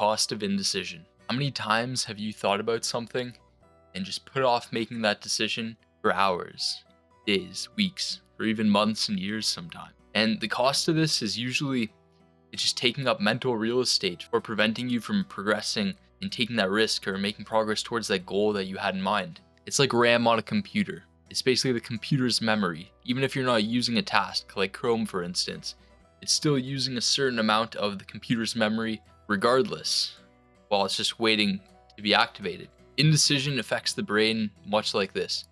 cost of indecision. How many times have you thought about something and just put off making that decision for hours, days, weeks, or even months and years sometimes? And the cost of this is usually it's just taking up mental real estate or preventing you from progressing and taking that risk or making progress towards that goal that you had in mind. It's like RAM on a computer. It's basically the computer's memory. Even if you're not using a task like Chrome, for instance, it's still using a certain amount of the computer's memory regardless, while it's just waiting to be activated. Indecision affects the brain much like this.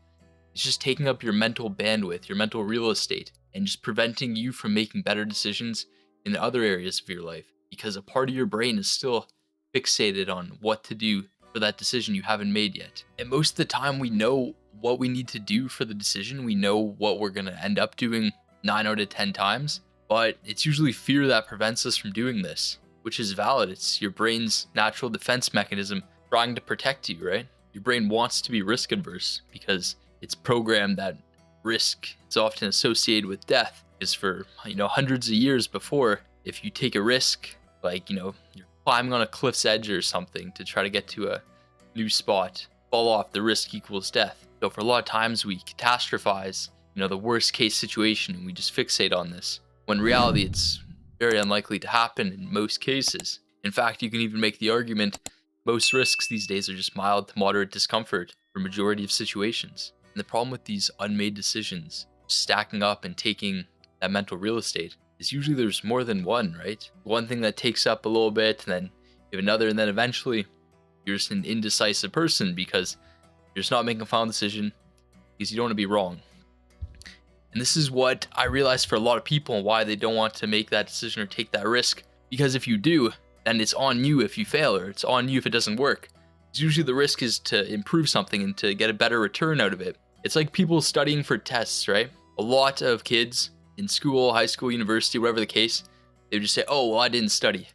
It's just taking up your mental bandwidth, your mental real estate, and just preventing you from making better decisions in other areas of your life, because a part of your brain is still fixated on what to do for that decision you haven't made yet. And most of the time we know what we need to do for the decision. We know what we're going to end up doing 9 out of 10 times, but it's usually fear that prevents us from doing this, which is valid. It's your brain's natural defense mechanism trying to protect you, right? Your brain wants to be risk adverse because it's programmed that risk is often associated with death. Because for hundreds of years before, if you take a risk, like you're climbing on a cliff's edge or something to try to get to a new spot, fall off, the risk equals death. So for a lot of times we catastrophize the worst case situation and we just fixate on this, when in reality it's very unlikely to happen in most cases. In fact, you can even make the argument most risks these days are just mild to moderate discomfort for a majority of situations. And the problem with these unmade decisions stacking up and taking that mental real estate is usually there's more than one, right? One thing that takes up a little bit, and then you have another, and then eventually you're just an indecisive person because you're just not making a final decision because you don't want to be wrong. And this is what I realized for a lot of people and why they don't want to make that decision or take that risk. Because if you do, then it's on you if you fail, or it's on you if it doesn't work. Usually the risk is to improve something and to get a better return out of it. It's like people studying for tests, right? A lot of kids in school, high school, university, whatever the case, they would just say, oh, well, I didn't study.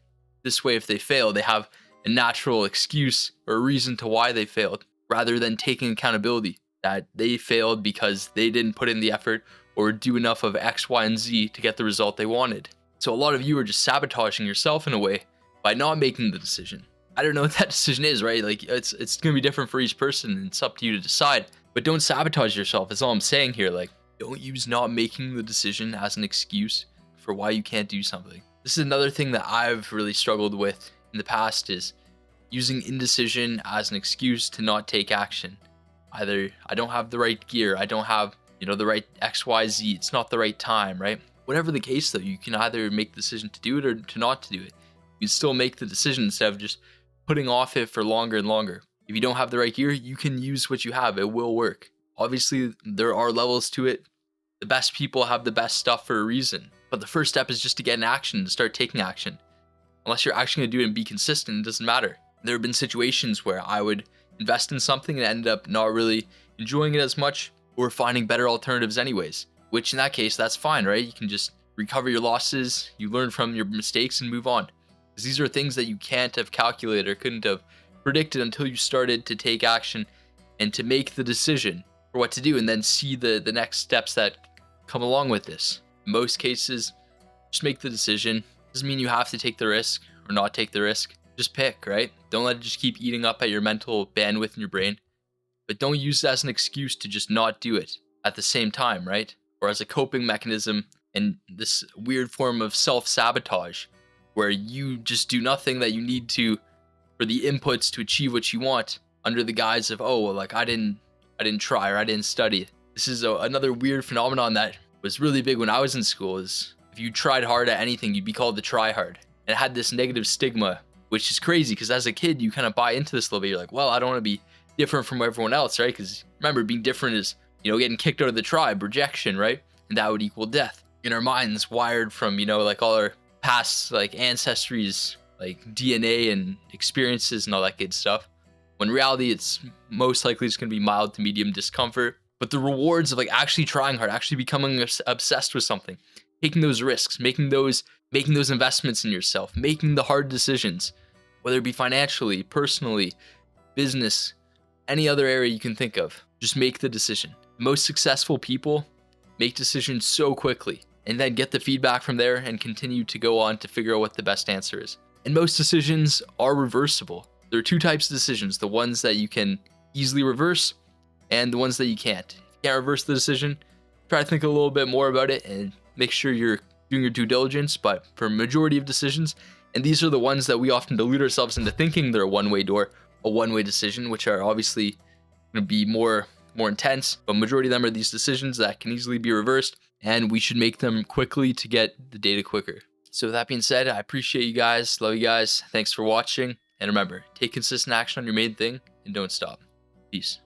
This way, if they fail, they have a natural excuse or a reason to why they failed, rather than taking accountability that they failed because they didn't put in the effort or do enough of X, Y, and Z to get the result they wanted. So a lot of you are just sabotaging yourself in a way by not making the decision. I don't know what that decision is, right? Like it's going to be different for each person, and it's up to you to decide. But don't sabotage yourself. That's all I'm saying here. Like, don't use not making the decision as an excuse for why you can't do something. This is another thing that I've really struggled with in the past, is using indecision as an excuse to not take action. Either I don't have the right gear, I don't have, the right XYZ, it's not the right time, right? Whatever the case though, you can either make the decision to do it or to not to do it. You can still make the decision instead of just putting off it for longer and longer. If you don't have the right gear, you can use what you have. It will work. Obviously, there are levels to it. The best people have the best stuff for a reason. But the first step is just to get in action, to start taking action. Unless you're actually going to do it and be consistent, it doesn't matter. There have been situations where I would invest in something and end up not really enjoying it as much, or finding better alternatives anyways. Which in that case, that's fine, right? You can just recover your losses, you learn from your mistakes and move on. Because these are things that you can't have calculated or couldn't have predicted until you started to take action and to make the decision for what to do, and then see the next steps that come along with this. In most cases, just make the decision. Doesn't mean you have to take the risk or not take the risk. Just pick, right? Don't let it just keep eating up at your mental bandwidth in your brain. But don't use it as an excuse to just not do it at the same time, right? Or as a coping mechanism, and this weird form of self-sabotage where you just do nothing that you need to for the inputs to achieve what you want under the guise of, oh, well, like I didn't try, or I didn't study. This is another weird phenomenon that was really big when I was in school, is if you tried hard at anything, you'd be called the try-hard. And it had this negative stigma, which is crazy because as a kid, you kind of buy into this a little bit. You're like, well, I don't want to be different from everyone else, right? Because remember, being different is, getting kicked out of the tribe, rejection, right? And that would equal death. In our minds, wired from, like all our past, like ancestries, like DNA and experiences and all that good stuff. When in reality, it's most likely just going to be mild to medium discomfort. But the rewards of like actually trying hard, actually becoming obsessed with something, taking those risks, making those investments in yourself, making the hard decisions, whether it be financially, personally, business, any other area you can think of, just make the decision. Most successful people make decisions so quickly and then get the feedback from there and continue to go on to figure out what the best answer is. And most decisions are reversible. There are two types of decisions: the ones that you can easily reverse and the ones that you can't. If you can't reverse the decision, try to think a little bit more about it and make sure you're doing your due diligence. But for a majority of decisions, and these are the ones that we often delude ourselves into thinking they're a one-way door, a one-way decision, which are obviously going to be more intense, but majority of them are these decisions that can easily be reversed, and we should make them quickly to get the data quicker. So with that being said, I appreciate you guys, love you guys, thanks for watching, and remember, take consistent action on your main thing and don't stop. Peace.